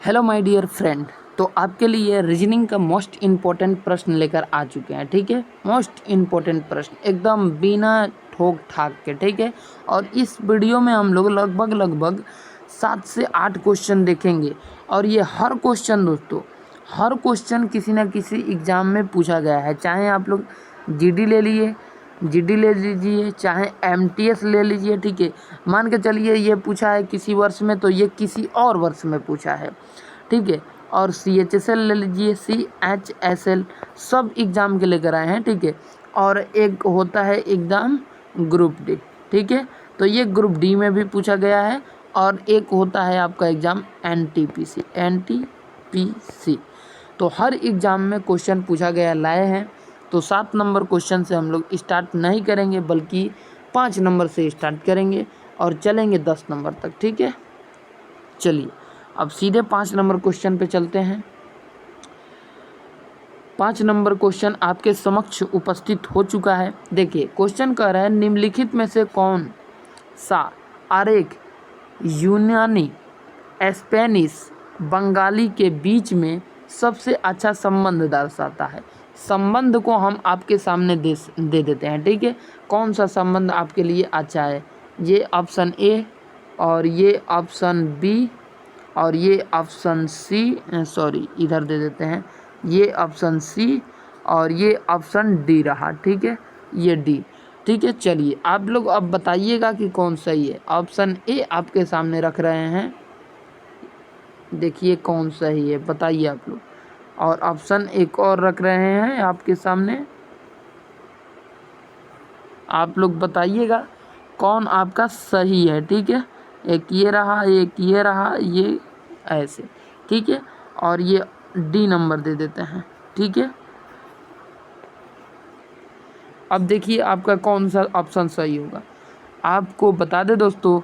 Hello my dear friend. तो आपके लिए रीजनिंग का मोस्ट इम्पोर्टेंट प्रश्न लेकर आ चुके हैं। ठीक है, मोस्ट इम्पोर्टेंट प्रश्न एकदम बिना ठोक ठाक के। ठीक है, और इस वीडियो में हम लोग लगभग 7 से 8 क्वेश्चन देखेंगे। और ये हर क्वेश्चन दोस्तों, हर क्वेश्चन किसी ना किसी एग्ज़ाम में पूछा गया है। चाहे आप लोग जीडी ले लिए, जीडी ले लीजिए, चाहे एमटीएस ले लीजिए। ठीक है, मान के चलिए ये पूछा है किसी वर्ष में, तो ये किसी और वर्ष में पूछा है। ठीक है, और CHSL ले लीजिए, CHSL सब एग्ज़ाम के लेकर आए हैं। ठीक है, और एक होता है एग्ज़ाम ग्रुप डी। ठीक है, तो ये ग्रुप डी में भी पूछा गया है। और एक होता है आपका एग्ज़ाम NTPC। तो हर एग्ज़ाम में क्वेश्चन पूछा गया लाए हैं। तो 7 नंबर क्वेश्चन से हम लोग स्टार्ट नहीं करेंगे, बल्कि 5 नंबर से स्टार्ट करेंगे और चलेंगे 10 नंबर तक। ठीक है, चलिए अब सीधे 5 नंबर क्वेश्चन पे चलते हैं। 5 नंबर क्वेश्चन आपके समक्ष उपस्थित हो चुका है। देखिए, क्वेश्चन कह रहा है निम्नलिखित में से कौन सा आरेख यूनानी, स्पेनिश, बंगाली के बीच में सबसे अच्छा संबंध दर्शाता है। संबंध को हम आपके सामने दे देते हैं। ठीक है, कौन सा संबंध आपके लिए अच्छा है? ये ऑप्शन ए, और ये ऑप्शन बी, और ये ऑप्शन सी, सॉरी इधर दे देते हैं, ये ऑप्शन सी, और ये ऑप्शन डी रहा। ठीक है, ये डी। ठीक है, चलिए आप लोग अब बताइएगा कि कौन सही है। ऑप्शन ए आपके सामने रख रहे हैं, देखिए कौन सही है, बताइए आप लोग। और ऑप्शन एक और रख रहे हैं आपके सामने, आप लोग बताइएगा कौन आपका सही है। ठीक है, एक ये रहा, एक ये रहा, ये ऐसे। ठीक है, और ये डी नंबर दे देते हैं। ठीक है, अब देखिए आपका कौन सा ऑप्शन सही होगा। आपको बता दें दोस्तों,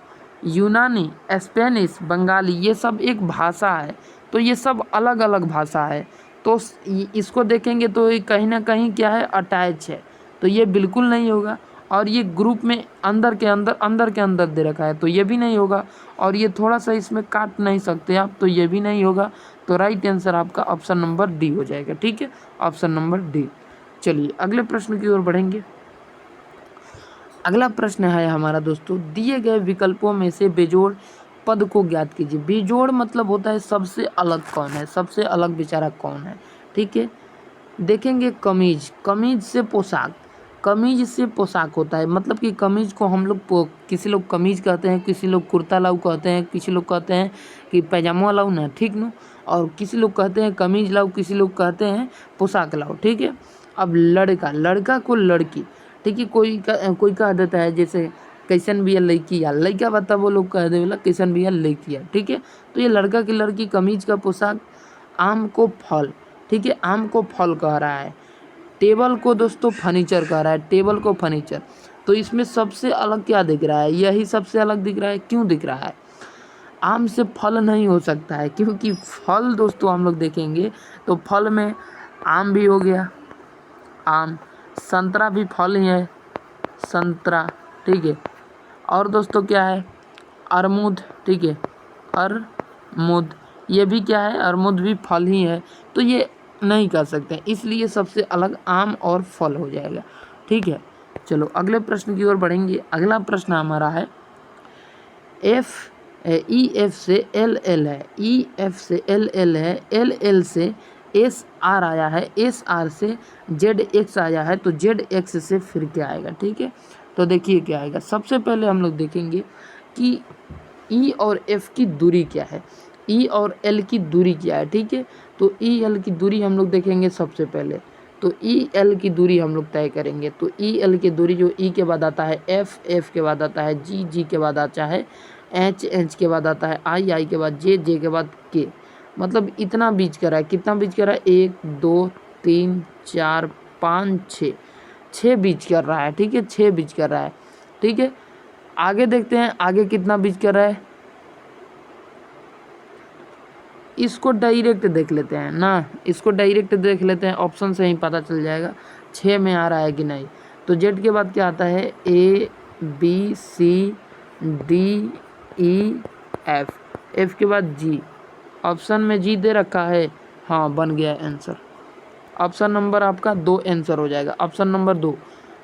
यूनानी, स्पेनिश, बंगाली ये सब एक भाषा है। तो ये सब अलग अलग भाषा है। तो इसको देखेंगे तो ये कहीं ना कहीं क्या है, अटैच है। तो ये बिल्कुल नहीं होगा। और ये ग्रुप में अंदर के अंदर दे रखा है, तो ये भी नहीं होगा। और ये थोड़ा सा इसमें काट नहीं सकते आप, तो ये भी नहीं होगा। तो राइट आंसर आपका ऑप्शन नंबर डी हो जाएगा। ठीक है, ऑप्शन नंबर डी। चलिए अगले प्रश्न की ओर बढ़ेंगे। अगला प्रश्न है हमारा दोस्तों, दिए गए विकल्पों में से बेजोड़ पद को ज्ञात कीजिए। बेजोड़ मतलब होता है सबसे अलग कौन है, सबसे अलग बेचारा कौन है। ठीक है, देखेंगे कमीज, कमीज से पोशाक, कमीज से पोशाक होता है। मतलब कि कमीज को हम लोग किसी लोग कमीज कहते हैं, किसी लोग कुर्ता लाऊ कहते हैं, किसी लोग कहते हैं कि पैजामा लाऊ ना, ठीक न, और किसी लोग कहते हैं कमीज लाऊ, किसी लोग कहते हैं पोशाक लाऊ। ठीक है, अब लड़का, लड़का को लड़की। ठीक है, कोई कह देता है जैसे कैसन भी है लड़की या लड़का, बता वो लोग कह दे बोला कैसन भी है लड़की है। ठीक है, तो ये लड़का की लड़की, कमीज का पोशाक, आम को फल। ठीक है, आम को फल कह रहा है। टेबल को दोस्तों फर्नीचर कह रहा है, टेबल को फर्नीचर। तो इसमें सबसे अलग क्या दिख रहा है? यही सबसे अलग दिख रहा है। क्यों दिख रहा है? आम से फल नहीं हो सकता है, क्योंकि फल दोस्तों हम लोग देखेंगे तो फल में आम भी हो गया, आम, संतरा भी फल ही है, संतरा। ठीक है, और दोस्तों क्या है? अरमूद। ठीक है, अरमूद, ये भी क्या है? अरमूद भी फल ही है। तो ये नहीं कर सकते, इसलिए सबसे अलग आम और फल हो जाएगा। ठीक है, चलो अगले प्रश्न की ओर बढ़ेंगे। अगला प्रश्न हमारा है EF से LL है, EF से LL है, LL से SR आया है, SR से ZX आया है, तो ZX से फिर क्या आएगा? ठीक है, तो देखिए क्या आएगा। सबसे पहले हम लोग देखेंगे कि E और F की दूरी क्या है, E और L की दूरी क्या है। ठीक है, तो EL की दूरी हम लोग देखेंगे सबसे पहले। तो EL की दूरी हम लोग तय करेंगे। तो EL की दूरी जो E के बाद आता है F के बाद आता है G के बाद आता है H के बाद आता है I के बाद J के बाद K। मतलब इतना बीच का रहा है। कितना बीच कर रहा है? 1 2 3 4 5 6, 6 बीच कर रहा है। ठीक है, 6 बीच कर रहा है। ठीक है, आगे देखते हैं आगे कितना बीच कर रहा है। इसको डायरेक्ट देख लेते हैं ना, इसको डायरेक्ट देख लेते हैं, ऑप्शन से ही पता चल जाएगा 6 में आ रहा है कि नहीं। तो जेड के बाद क्या आता है? ABCDEF, F के बाद G, ऑप्शन में जी दे रखा है, हाँ बन गया आंसर। ऑप्शन नंबर आपका 2 आंसर हो जाएगा। ऑप्शन नंबर 2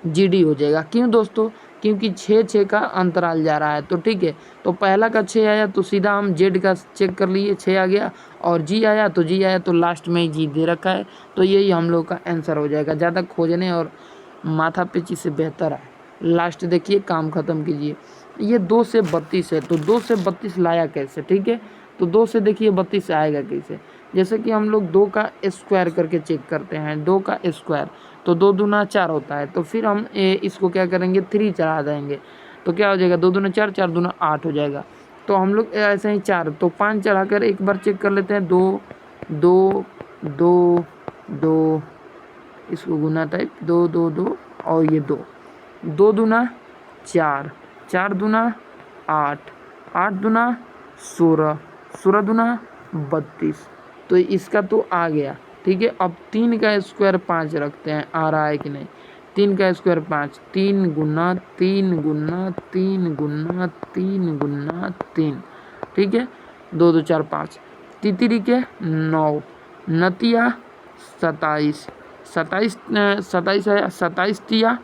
जीडी हो जाएगा। क्यों दोस्तों? क्योंकि 6 का अंतराल जा रहा है। तो ठीक है, तो पहला का 6 आया तो सीधा हम जेड का चेक कर लिए, 6 आ गया, और जी आया तो जी आया, तो लास्ट में ही जी दे रखा है, तो यही हम लोग का आंसर हो जाएगा। ज़्यादा खोजने और माथा पेची से बेहतर है लास्ट देखिए, काम ख़त्म कीजिए। ये 2 से 32 है, तो 2 से 32 लाया कैसे? ठीक है, तो 2 से देखिए 32 आएगा कैसे? जैसे कि हम लोग 2 का स्क्वायर करके चेक करते हैं, 2 का स्क्वायर तो 2 दूना 4 होता है, तो फिर हम इसको क्या करेंगे, 3 चढ़ा देंगे, तो क्या हो जाएगा, 2 दूना 4, 4 दूना 8 हो जाएगा। तो हम लोग ऐसे ही 4, तो 5 चढ़ा कर एक बार चेक कर लेते हैं, 2 2 2 2, इसको गुना टाइप 2 2 2 और ये 2, 2 दूना 4, 4 दूना 8, 8 दूना 16, 16 दूना 32, तो इसका तो आ गया। ठीक है, अब 3 का स्क्वायर 5 रखते हैं, आ रहा है कि नहीं? 3 का स्क्वायर 5, 3 गुना 3 गुना 3 गुना 3 गुना 3, ठीक है, 2 2 4 5, तितरी के 9, नतिया 27, 27 27 है, 27 तिया,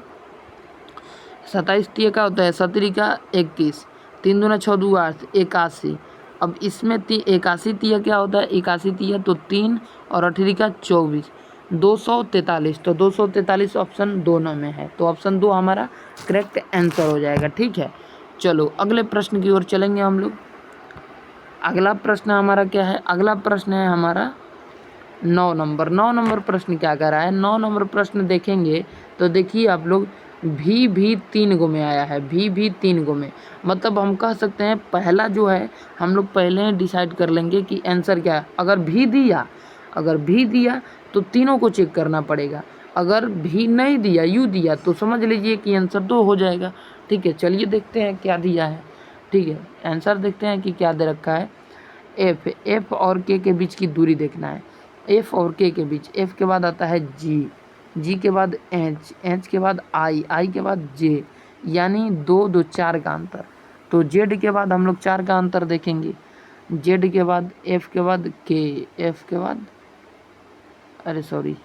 27 तिया का होता है, सतरी का 21, 3 दूना 6 दू 8, 81। अब इसमें 81 तिया क्या होता है, 81 तिया तो 3 और 18 का 24, 243, तो 243 ऑप्शन 2 में है, तो ऑप्शन 2 हमारा करेक्ट आंसर हो जाएगा। ठीक है, चलो अगले प्रश्न की ओर चलेंगे हम लोग। अगला प्रश्न हमारा क्या है? अगला प्रश्न है हमारा 9 नंबर। 9 नंबर प्रश्न क्या कर रहा है? 9 नंबर प्रश्न देखेंगे तो देखिए आप लोग, भी 3 गो में आया है, भी 3 गो में, मतलब हम कह सकते हैं पहला जो है हम लोग पहले डिसाइड कर लेंगे कि आंसर क्या है। अगर भी दिया तो तीनों को चेक करना पड़ेगा, अगर भी नहीं दिया, यू दिया, तो समझ लीजिए कि आंसर 2 हो जाएगा। ठीक है, चलिए देखते हैं क्या दिया है। ठीक है, आंसर देखते हैं कि क्या दे रखा है। एफ और के बीच की दूरी देखना है, एफ और के बीच। एफ के बाद आता है जी के बाद एच के बाद आई के बाद जे, यानी 2 2 4 का अंतर। तो जेड के बाद हम लोग 4 का अंतर देखेंगे, जेड के बाद एफ के बाद के, एफ के बाद, अरे सॉरी,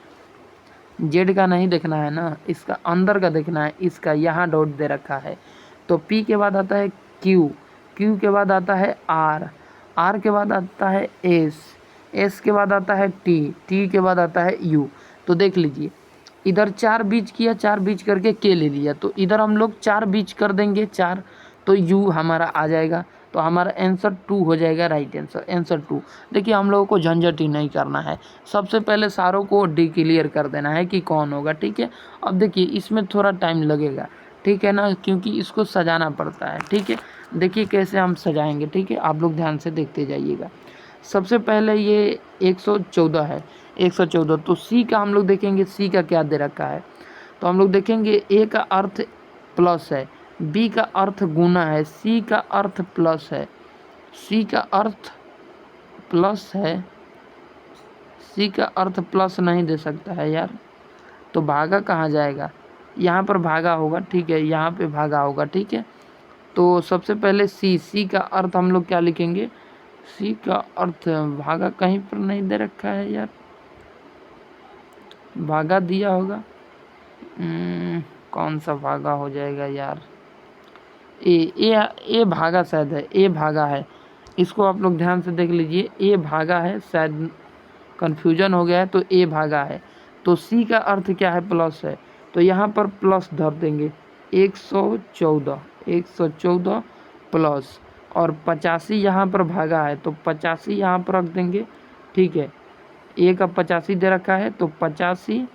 जेड का नहीं देखना है ना, इसका अंदर का देखना है, इसका यहाँ डॉट दे रखा है। तो पी के बाद आता है क्यू, क्यू के बाद आता है आर, आर के बाद आता है एस, एस के बाद आता है टी, टी के बाद आता है यू। तो देख लीजिए, इधर 4 बीच किया, 4 बीच करके के ले लिया, तो इधर हम लोग 4 बीच कर देंगे 4, तो यू हमारा आ जाएगा, तो हमारा आंसर 2 हो जाएगा, राइट आंसर, आंसर 2। देखिए हम लोगों को झंझट ही नहीं करना है, सबसे पहले सारों को डिक्लेयर कर देना है कि कौन होगा। ठीक है, अब देखिए इसमें थोड़ा टाइम लगेगा, ठीक है ना, क्योंकि इसको सजाना पड़ता है। ठीक है, देखिए कैसे हम सजाएंगे। ठीक है, आप लोग ध्यान से देखते जाइएगा। सबसे पहले ये 114 है, 114, तो सी का हम लोग देखेंगे, सी का क्या दे रखा है, तो हम लोग देखेंगे ए का अर्थ प्लस है, बी का अर्थ गुना है, सी का अर्थ प्लस है, सी का अर्थ प्लस है, सी का अर्थ प्लस नहीं दे सकता है यार, तो भागा कहाँ जाएगा, यहाँ पर भागा होगा। ठीक है, यहाँ पे भागा होगा। ठीक है, तो सबसे पहले सी का अर्थ हम लोग क्या लिखेंगे, सी का अर्थ, भागा कहीं पर नहीं दे रखा है यार, भागा दिया होगा, कौन सा भागा हो जाएगा यार, ए भागा शायद है, ए भागा है, इसको आप लोग ध्यान से देख लीजिए, ए भागा है, शायद कन्फ्यूजन हो गया है, तो ए भागा है। तो सी का अर्थ क्या है, प्लस है, तो यहाँ पर प्लस धर देंगे, 114 प्लस, और 85 यहाँ पर भागा है, तो 85 यहाँ पर रख देंगे। ठीक है, ए का 85 दे रखा है, तो 85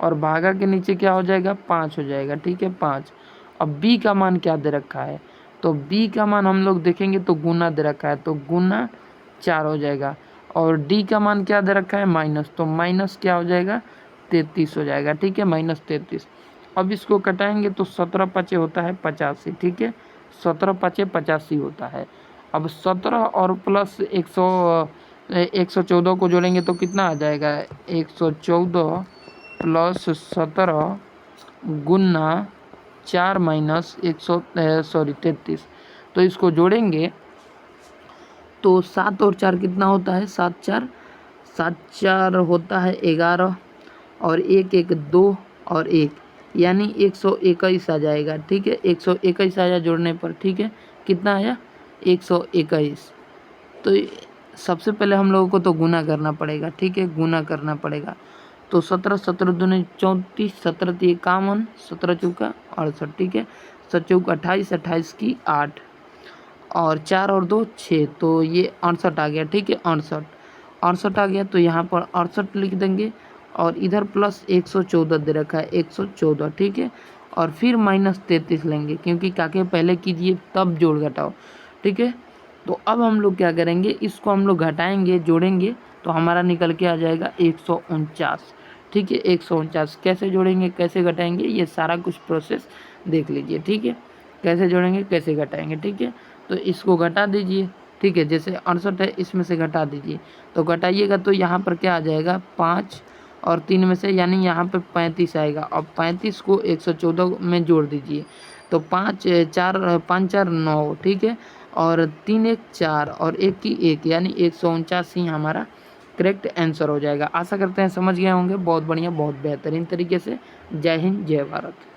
और भागा के नीचे क्या हो जाएगा, 5 हो जाएगा। ठीक है, 5। अब बी का मान क्या दे रखा है, तो बी का मान हम लोग देखेंगे तो गुना दे रखा है, तो गुना 4 हो जाएगा, और डी का मान क्या दे रखा है, माइनस, तो माइनस क्या हो जाएगा, 33 हो जाएगा। ठीक है, माइनस 33। अब इसको कटाएंगे तो 17 पचे होता है 85। ठीक है, 17 पचे 85 होता है। अब 17 और प्लस 114 को जोड़ेंगे तो कितना आ जाएगा, 114 प्लस 17 गुना 4 माइनस 33, तो इसको जोड़ेंगे तो 7 और 4 कितना होता है, 7 4 होता है 11 और 1 1 2 और 1 यानी 121 आ जाएगा। ठीक है, 121 आया जोड़ने पर। ठीक है, कितना आया, 121। तो सबसे पहले हम लोगों को तो गुना करना पड़ेगा। ठीक है, गुना करना पड़ेगा। तो 17 17 दूनी 34, 17 3 51, 17 चौका 68। ठीक है, 7 चौका 28, 28 की 8 और 4 और 2 6, तो ये 68 आ गया। ठीक है, 68 आ गया। तो यहाँ पर 68 लिख देंगे और इधर प्लस 114 दे रखा है, 114। ठीक है, और फिर माइनस 33 लेंगे क्योंकि काके पहले कीजिए तब जोड़ घटाओ। ठीक है, तो अब हम लोग क्या करेंगे, इसको हम लोग घटाएंगे, जोड़ेंगे तो हमारा निकल के आ जाएगा 149। ठीक है, 149 कैसे जोड़ेंगे, कैसे घटाएंगे, ये सारा कुछ प्रोसेस देख लीजिए। ठीक है, कैसे जोड़ेंगे, कैसे घटाएंगे। ठीक है, तो इसको घटा दीजिए। ठीक है, जैसे 68 है इसमें से घटा दीजिए, तो घटाइएगा तो यहाँ पर क्या आ जाएगा, 5 और 3 में से यानी यहाँ पे 35 आएगा। अब 35 को 114 में जोड़ दीजिए तो 5 4 9। ठीक है, और 3 1 4 और 1 की 1 यानी 149 ही हमारा करेक्ट आंसर हो जाएगा। आशा करते हैं समझ गए होंगे। बहुत बढ़िया, बहुत बेहतरीन तरीके से। जय हिंद, जय भारत।